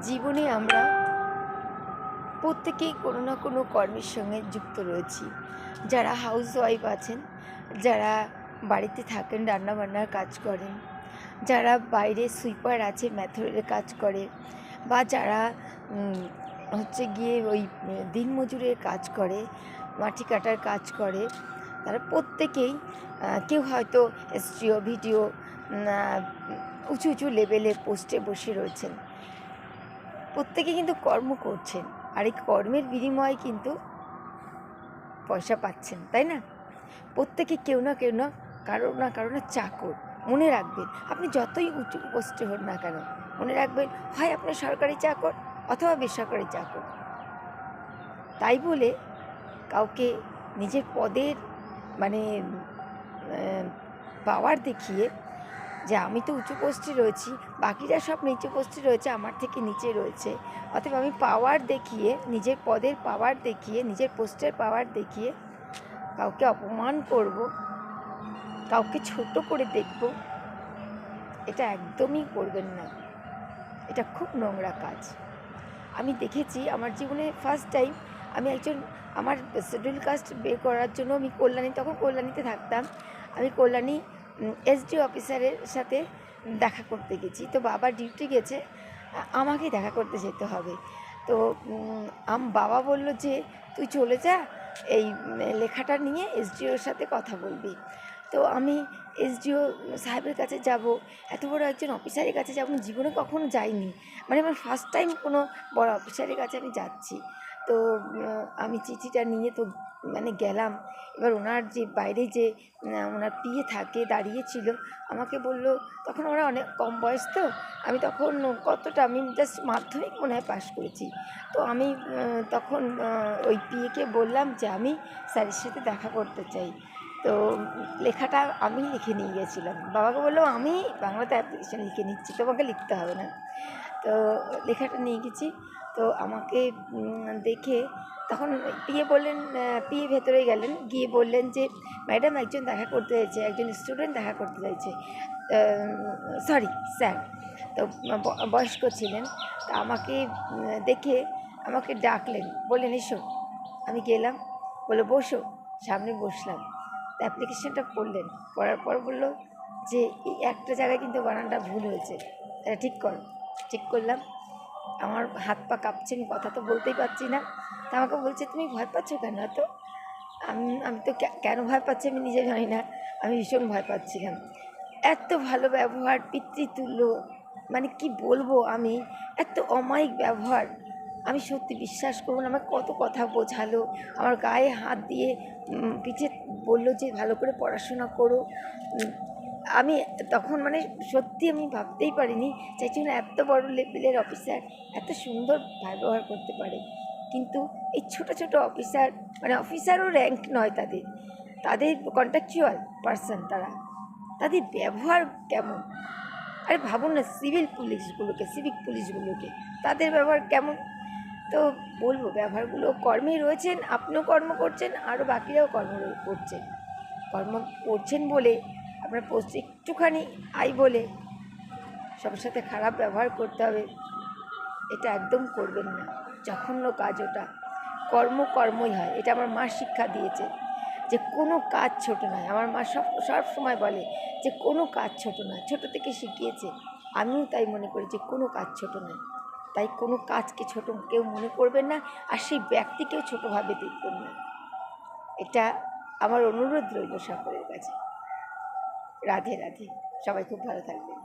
জীবনে আমরা প্রত্যেকেই কোনো না কোনো কর্মের সঙ্গে যুক্ত রয়েছি। যারা হাউসওয়াইফ আছেন, যারা বাড়িতে থাকেন, রান্নাবান্নার কাজ করেন, যারা বাইরে সুইপার আছে, ম্যাথরের কাজ করে, বা যারা হচ্ছে গিয়ে ওই দিনমজুরের কাজ করে, মাটি কাটার কাজ করে, তারা প্রত্যেকেই কেউ হয়তো এসটিও ভিডিও উঁচু উঁচু লেভেলে পোস্টে বসে রয়েছেন। প্রত্যেকে কিন্তু কর্ম করছেন, আর এই কর্মের বিনিময়ে কিন্তু পয়সা পাচ্ছেন, তাই না? প্রত্যেকে কেউ না কারো না চাকর। মনে রাখবেন, আপনি যতই উঁচু পোস্টে হন না কেন, মনে রাখবেন হয় আপনি সরকারি চাকর অথবা বেসরকারি চাকর। তাই বলে কাউকে নিজের পদের মানে পাওয়ার দেখিয়ে যে আমি তো উঁচু পোস্টে রয়েছি, বাকিরা সব নিচু পোস্টে রয়েছে, আমার থেকে নিচে রয়েছে, অতএব আমি পাওয়ার দেখিয়ে, নিজের পদের পাওয়ার দেখিয়ে, নিজের পোস্টের পাওয়ার দেখিয়ে কাউকে অপমান করব, কাউকে ছোট করে দেখব, এটা একদমই করবেন না। এটা খুব নোংরা কাজ। আমি দেখেছি আমার জীবনে ফার্স্ট টাইম আমি আমার শিডিউল কাস্ট বের করার জন্য আমি তখন কল্যাণীতে থাকতাম। আমি কল্যাণী এসডি অফিসারের সাথে দেখা করতে গেছি। তো বাবা ডিউটি গেছে, আমাকে দেখা করতে যেতে হবে। তো বাবা বলল যে তুই চলে যা, এই লেখাটা নিয়ে এসডিওর সাথে কথা বলবি। তো আমি এসডিও সাহেবের কাছে যাব, এত বড় একজন অফিসারের কাছে যাব, জীবনে কখনো যাইনি। মানে আমার ফার্স্ট টাইম কোনো বড় অফিসারের কাছে আমি যাচ্ছি। তো আমি চিঠিটা নিয়ে তো গেলাম। এবার ওনার যে বাইরে যে ওনার পিএ থাকে দাঁড়িয়েছিল, আমাকে বলল, তখন ওরা অনেক কম বয়স, তো আমি তখন আমি জাস্ট মাধ্যমিক মনে হয় পাশ করেছি। তো আমি তখন ওই পিএকে বললাম যে আমি স্যারের সাথে দেখা করতে চাই। তো লেখাটা আমি লিখে নিয়ে গেছিলাম। বাবাকে বললাম আমি বাংলাতে অ্যাপ্লিকেশান লিখে নিচ্ছি, তোমাকে লিখতে হবে না। তো লেখাটা নিয়ে গেছি। তো আমাকে দেখে তখন পিএ বললেন, পিএ ভেতরে গেলেন, গিয়ে বললেন যে ম্যাডাম একজন দেখা করতে চাইছে, একজন স্টুডেন্ট দেখা করতে চাইছে, সরি স্যার। তো বয়স্ক ছিলেন। তা আমাকে দেখে আমাকে ডাকলেন, বললেন এসো। আমি গেলাম, বলে বসো। সামনে বসলাম। তো অ্যাপ্লিকেশানটা পড়লেন, পড়ার পর বললো যে এই একটা জায়গায় কিন্তু বানানটা ভুল হয়েছে, এটা ঠিক করো। ঠিক করলাম। আমার হাত পা কাঁপছে, আমি কথা তো বলতেই পারছি না। তা আমাকে বলছে তুমি ভয় পাচ্ছ কেন এত? আমি তো কেন ভয় পাচ্ছি আমি নিজে জানি না, আমি ভীষণ ভয় পাচ্ছিলাম। এত ভালো ব্যবহার, পিতৃতুল্য, মানে কি বলবো আমি, এত অমায়িক ব্যবহার। আমি সত্যি বিশ্বাস করবো না, আমার কত কথা বোঝালো, আমার গায়ে হাত দিয়ে পিঠে বললো যে ভালো করে পড়াশোনা করো। আমি তখন সত্যি আমি ভাবতেই পারিনি যে একজন এত বড় লেভেলের অফিসার এত সুন্দর ব্যবহার করতে পারে। কিন্তু এই ছোটো ছোটো অফিসার, অফিসারও র্যাঙ্ক নয় তাদের কন্ট্রাকচুয়াল পার্সন, তাদের ব্যবহার কেমন? আরে ভাবুন না, সিভিক পুলিশগুলোকে তাদের ব্যবহার কেমন? তো বলবো, ব্যবহারগুলো কর্মে রয়েছেন, আপনিও কর্ম করছেন, আরও বাকিরাও কর্ম করছেন বলে আপনার পোস্ট একটুখানি বলে সবার সাথে খারাপ ব্যবহার করতে হবে, এটা একদম করবেন না। জঘন্য কাজ ওটা। কর্মই হয়, এটা আমার মা শিক্ষা দিয়েছে যে কোনো কাজ ছোট নয়। আমার মা সব সময় বলে যে কোনো কাজ ছোট নয়, ছোটো থেকে শিখিয়েছে। আমিও তাই মনে করি যে কোনো কাজ ছোট নয়। তাই কোনো কাজকে ছোট কেউ মনে করবেন না, আর সেই ব্যক্তিকেও ছোটোভাবে দেখবেন না। এটা আমার অনুরোধ রইল সকলের কাছে। রাধে রাধে। সবাই খুব ভালো থাকবেন।